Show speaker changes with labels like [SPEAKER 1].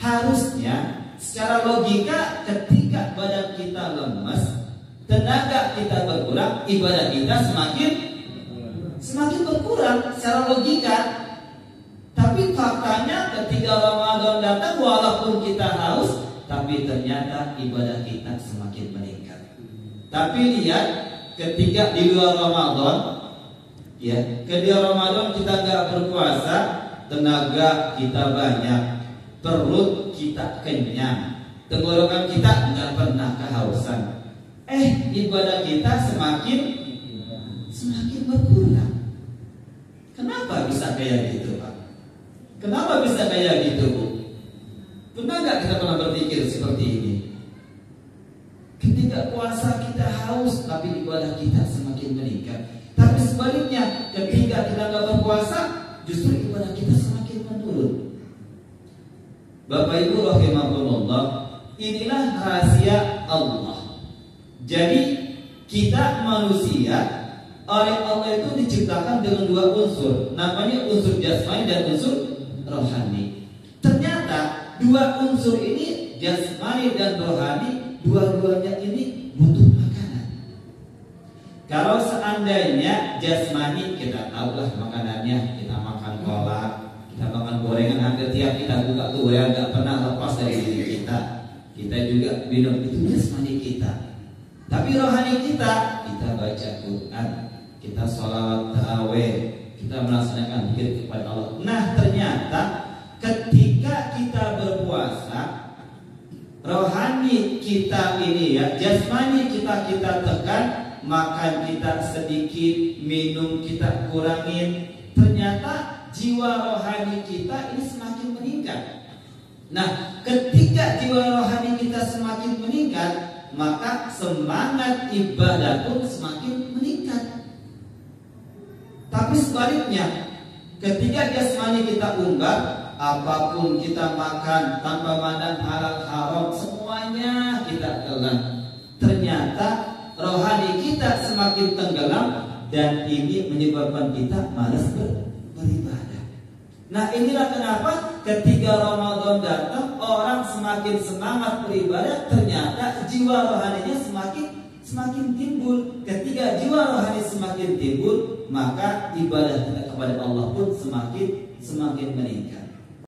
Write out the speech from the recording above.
[SPEAKER 1] Harusnya secara logika ketika badan kita lemas, tenaga kita berkurang, ibadah kita semakin berkurang secara logika. Tapi faktanya ketika Ramadan datang, walaupun kita haus, tapi ternyata ibadah kita semakin meningkat. Tapi lihat ketika di luar Ramadan, ya, ketika Ramadan kita nggak berpuasa, tenaga kita banyak, perut kita kenyang, tenggorokan kita nggak pernah kehausan. Ibadah kita semakin berkurang. Kenapa bisa kayak gitu, Pak? Kenapa bisa kayak gitu, Bu? Pernah nggak kita pernah berpikir seperti ini? Ketika puasa kita haus, tapi ibadah kita semakin meningkat. Tapi sebaliknya, ketika kita nggak berpuasa, justru ibadah kita semakin menurun. Bapak Ibu rahimahumullah, inilah rahasia Allah. Jadi kita manusia oleh Allah itu diciptakan dengan dua unsur, namanya unsur jasmani dan unsur rohani. Ternyata dua unsur ini, jasmani dan rohani, dua-duanya ini butuh makanan. Kalau seandainya jasmani, kita tahulah makanannya, kita makan kolak, kita makan gorengan, hampir tiap kita buka tuh ya, nggak pernah lepas dari diri kita. Kita juga minum, itu jasmani kita. Tapi rohani kita baca Quran, kita sholawat tarawih, kita melaksanakan zikir kepada Allah. Nah ternyata ketika kita berpuasa, rohani kita ini ya, jasmani kita tekan, makan kita sedikit, minum kita kurangin, ternyata jiwa rohani kita ini semakin meningkat. Nah ketika jiwa rohani kita semakin meningkat, maka semangat ibadah pun semakin meningkat. Tapi sebaliknya, ketika jasmani kita unggar, apapun kita makan tanpa mandang halal haram, semuanya kita telan. Ternyata rohani kita semakin tenggelam, dan ini menyebabkan kita malas beribadah. Nah inilah kenapa ketika Ramadan datang, orang semakin semangat beribadah, ternyata jiwa rohaninya semakin timbul. Ketika jiwa rohani semakin timbul, maka ibadah kita kepada Allah pun semakin meningkat.